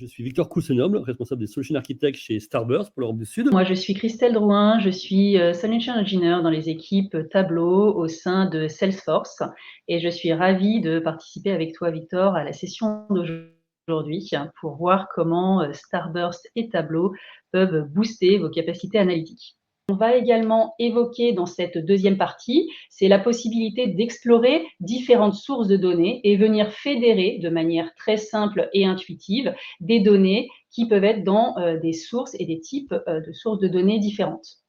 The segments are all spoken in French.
Je suis Victor Coussenoble, responsable des Solution Architects chez Starburst pour l'Europe du Sud. Moi, je suis Christelle Drouin, je suis Solution Engineer dans les équipes Tableau au sein de Salesforce et je suis ravie de participer avec toi, Victor, à la session d'aujourd'hui pour voir comment Starburst et Tableau peuvent booster vos capacités analytiques. On va également évoquer dans cette deuxième partie, c'est la possibilité d'explorer différentes sources de données et venir fédérer de manière très simple et intuitive des données qui peuvent être dans des sources et des types de sources de données différentes.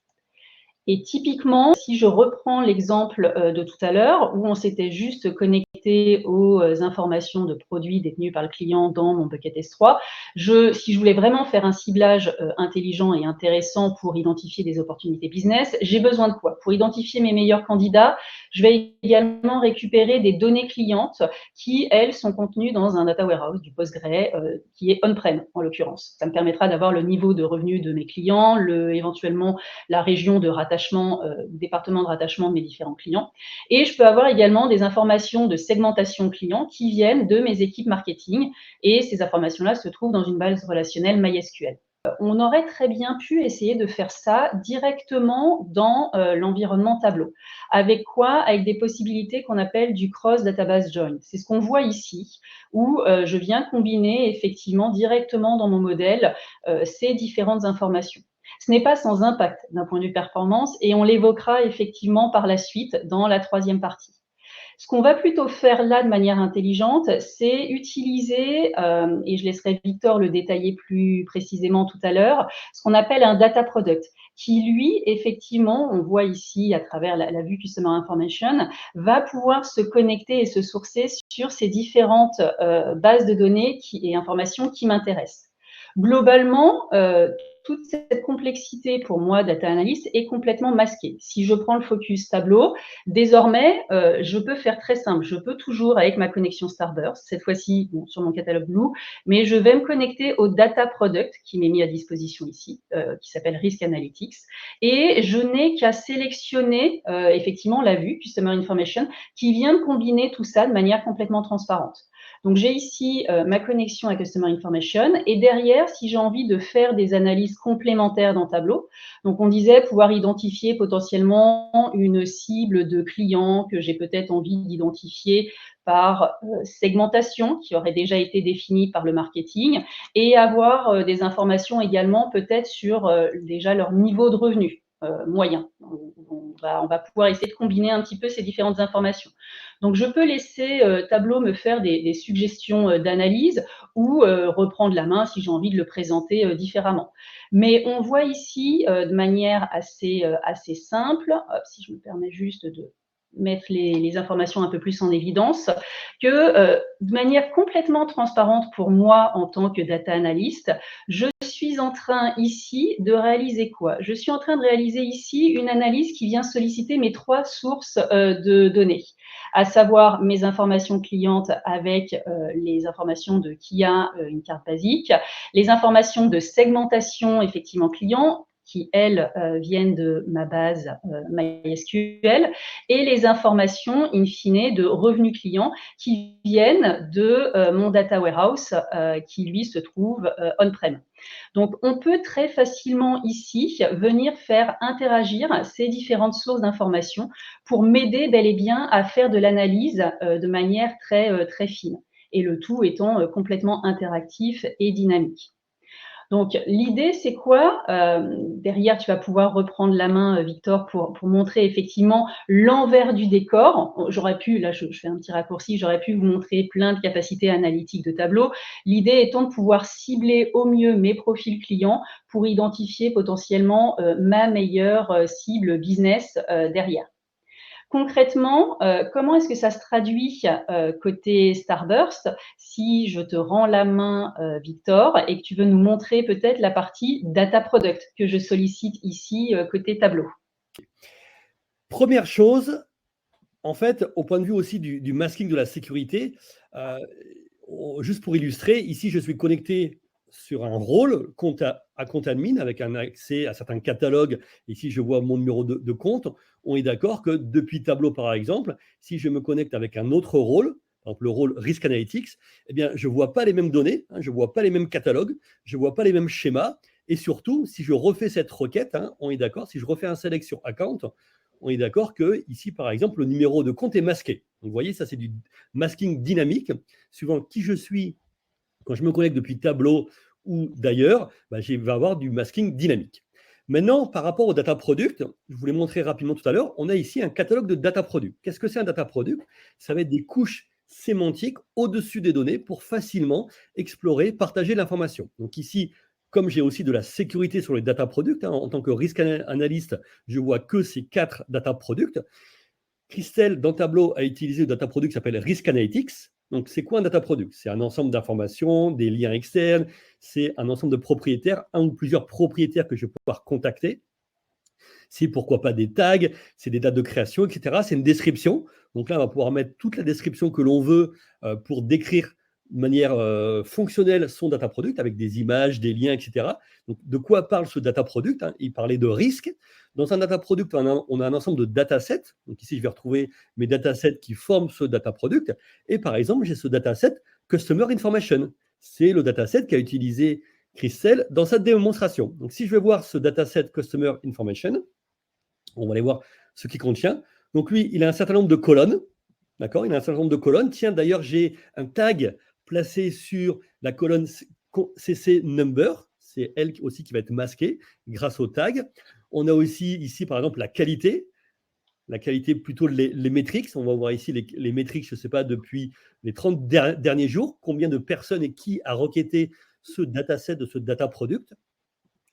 Et typiquement, si je reprends l'exemple de tout à l'heure, où on s'était juste connecté aux informations de produits détenus par le client dans mon bucket S3, si je voulais vraiment faire un ciblage intelligent et intéressant pour identifier des opportunités business, j'ai besoin de quoi? Pour identifier mes meilleurs candidats, je vais également récupérer des données clientes qui, elles, sont contenues dans un data warehouse, du Postgre, qui est on-prem en l'occurrence. Ça me permettra d'avoir le niveau de revenus de mes clients, éventuellement la région de rattachement, département de rattachement de mes différents clients. Et je peux avoir également des informations de segmentation client qui viennent de mes équipes marketing. Et ces informations-là se trouvent dans une base relationnelle MySQL. On aurait très bien pu essayer de faire ça directement dans l'environnement Tableau. Avec quoi? Avec des possibilités qu'on appelle du cross database join. C'est ce qu'on voit ici, où je viens combiner effectivement directement dans mon modèle ces différentes informations. Ce n'est pas sans impact d'un point de vue performance et on l'évoquera effectivement par la suite dans la troisième partie. Ce qu'on va plutôt faire là de manière intelligente, c'est utiliser, et je laisserai Victor le détailler plus précisément tout à l'heure, ce qu'on appelle un data product, qui lui, effectivement, on voit ici à travers la vue Customer Information, va pouvoir se connecter et se sourcer sur ces différentes bases de données et informations qui m'intéressent. Globalement, toute cette complexité pour moi, data analyst, est complètement masquée. Si je prends le focus tableau, désormais, je peux faire très simple. Je peux toujours, avec ma connexion Starburst, cette fois-ci sur mon catalogue Blue, mais je vais me connecter au data product qui m'est mis à disposition ici, qui s'appelle Risk Analytics, et je n'ai qu'à sélectionner effectivement la vue Customer Information qui vient de combiner tout ça de manière complètement transparente. Donc, j'ai ici ma connexion à Customer Information et derrière, si j'ai envie de faire des analyses complémentaires dans Tableau, donc on disait pouvoir identifier potentiellement une cible de clients que j'ai peut-être envie d'identifier par segmentation qui aurait déjà été définie par le marketing et avoir des informations également peut-être sur déjà leur niveau de revenu moyen. On va pouvoir essayer de combiner un petit peu ces différentes informations. Donc, je peux laisser Tableau me faire des suggestions d'analyse ou reprendre la main si j'ai envie de le présenter différemment. Mais on voit ici de manière assez simple, si je me permets juste de mettre les informations un peu plus en évidence, que de manière complètement transparente pour moi en tant que data analyst, je suis en train ici de réaliser quoi? Je suis en train de réaliser ici une analyse qui vient solliciter mes trois sources de données, à savoir mes informations clientes avec les informations de qui a une carte basique, les informations de segmentation effectivement client qui, elles, viennent de ma base MySQL, et les informations, in fine, de revenus clients qui viennent de mon data warehouse qui, lui, se trouve on-prem. Donc, on peut très facilement ici venir faire interagir ces différentes sources d'informations pour m'aider bel et bien à faire de l'analyse de manière très fine, et le tout étant complètement interactif et dynamique. Donc, l'idée, c'est quoi? Derrière, tu vas pouvoir reprendre la main, Victor, pour montrer effectivement l'envers du décor. J'aurais pu, là, je fais un petit raccourci, j'aurais pu vous montrer plein de capacités analytiques de tableau. L'idée étant de pouvoir cibler au mieux mes profils clients pour identifier potentiellement ma meilleure cible business derrière. Concrètement, comment est-ce que ça se traduit côté Starburst si je te rends la main, Victor, et que tu veux nous montrer peut-être la partie data product que je sollicite ici côté tableau? Première chose, en fait, au point de vue aussi du masking de la sécurité, juste pour illustrer, ici, je suis connecté sur un rôle compte à compte admin avec un accès à certains catalogues. Ici, je vois mon numéro de compte. On est d'accord que depuis Tableau, par exemple, si je me connecte avec un autre rôle, par exemple le rôle Risk Analytics, eh bien, je ne vois pas les mêmes données, je ne vois pas les mêmes catalogues, je ne vois pas les mêmes schémas. Et surtout, si je refais cette requête, on est d'accord, si je refais un select sur account, on est d'accord que ici, par exemple, le numéro de compte est masqué. Donc, vous voyez, ça, c'est du masking dynamique. Suivant qui je suis, quand je me connecte depuis Tableau ou d'ailleurs, je vais avoir du masking dynamique. Maintenant, par rapport au data product, je vous l'ai montré rapidement tout à l'heure, on a ici un catalogue de data product. Qu'est-ce que c'est un data product? Ça va être des couches sémantiques au-dessus des données pour facilement explorer, partager l'information. Donc ici, comme j'ai aussi de la sécurité sur les data products, en tant que risk analyst, je vois que ces 4 data products. Christelle, dans Tableau, a utilisé le data product qui s'appelle Risk Analytics. Donc, c'est quoi un data product? C'est un ensemble d'informations, des liens externes, c'est un ensemble de propriétaires, un ou plusieurs propriétaires que je vais pouvoir contacter. C'est pourquoi pas des tags, c'est des dates de création, etc. C'est une description. Donc là, on va pouvoir mettre toute la description que l'on veut pour décrire de manière fonctionnelle son data product avec des images, des liens, etc. Donc, de quoi parle ce data product? Il parlait de risque. Dans un data product, on a un ensemble de datasets. Donc ici, je vais retrouver mes datasets qui forment ce data product. Et par exemple, j'ai ce dataset Customer Information. C'est le dataset qu'a utilisé Christelle dans sa démonstration. Donc si je vais voir ce dataset Customer Information, on va aller voir ce qu'il contient. Donc lui, il a un certain nombre de colonnes. D'accord? Il a un certain nombre de colonnes. Tiens, d'ailleurs, j'ai un tag placé sur la colonne CC number. C'est elle aussi qui va être masquée grâce au tag. On a aussi ici, par exemple, la qualité. La qualité, plutôt les métriques. On va voir ici les métriques, je ne sais pas, depuis les 30 derniers jours, combien de personnes et qui a requêté ce dataset de ce data product.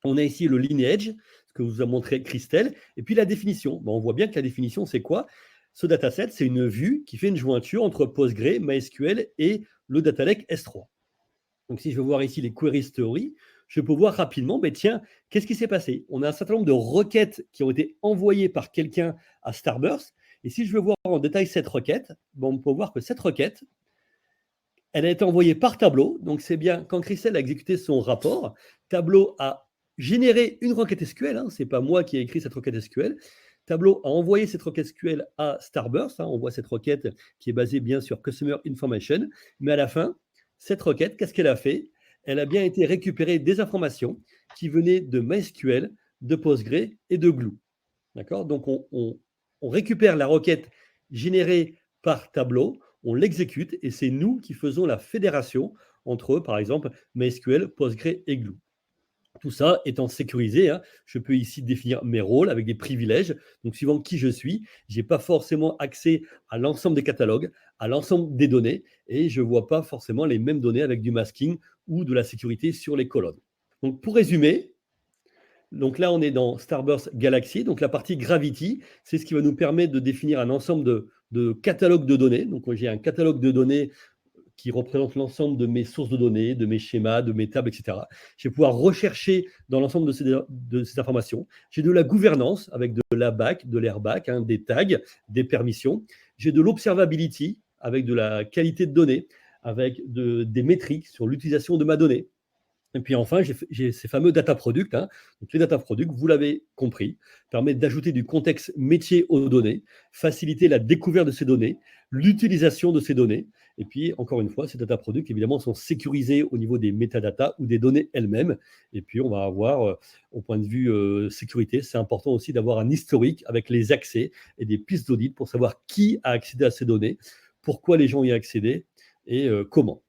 On a ici le lineage, ce que vous a montré Christelle, et puis la définition. On voit bien que la définition, c'est quoi? Ce dataset, c'est une vue qui fait une jointure entre Postgre, MySQL et le data lake S3. Donc, si je veux voir ici les query story, je peux voir rapidement, tiens, qu'est-ce qui s'est passé? On a un certain nombre de requêtes qui ont été envoyées par quelqu'un à Starburst. Et si je veux voir en détail cette requête, on peut voir que cette requête, elle a été envoyée par Tableau. Donc, c'est bien quand Christelle a exécuté son rapport, Tableau a généré une requête SQL. Ce n'est pas moi qui ai écrit cette requête SQL. Tableau a envoyé cette requête SQL à Starburst. On voit cette requête qui est basée bien sur Customer Information. Mais à la fin, cette requête, qu'est-ce qu'elle a fait? Elle a bien été récupérer des informations qui venaient de MySQL, de Postgre et de Glue. D'accord? Donc, on récupère la requête générée par Tableau, on l'exécute et c'est nous qui faisons la fédération entre, par exemple, MySQL, Postgre et Glue. Tout ça étant sécurisé, je peux ici définir mes rôles avec des privilèges. Donc, suivant qui je suis, je n'ai pas forcément accès à l'ensemble des catalogues, à l'ensemble des données, et je ne vois pas forcément les mêmes données avec du masking ou de la sécurité sur les colonnes. Donc, pour résumer, donc là, on est dans Starburst Galaxy. Donc, la partie Gravity, c'est ce qui va nous permettre de définir un ensemble de catalogues de données. Donc, j'ai un catalogue de données qui représente l'ensemble de mes sources de données, de mes schémas, de mes tables, etc. Je vais pouvoir rechercher dans l'ensemble de ces informations. J'ai de la gouvernance avec de la back, de l'airback, des tags, des permissions. J'ai de l'observability avec de la qualité de données, avec des métriques sur l'utilisation de ma donnée. Et puis enfin, j'ai ces fameux data products. Donc les data products, vous l'avez compris, permettent d'ajouter du contexte métier aux données, faciliter la découverte de ces données, l'utilisation de ces données. Et puis, encore une fois, ces data products, évidemment, sont sécurisés au niveau des métadatas ou des données elles-mêmes. Et puis, on va avoir, au point de vue sécurité, c'est important aussi d'avoir un historique avec les accès et des pistes d'audit pour savoir qui a accédé à ces données, pourquoi les gens y ont accédé et comment.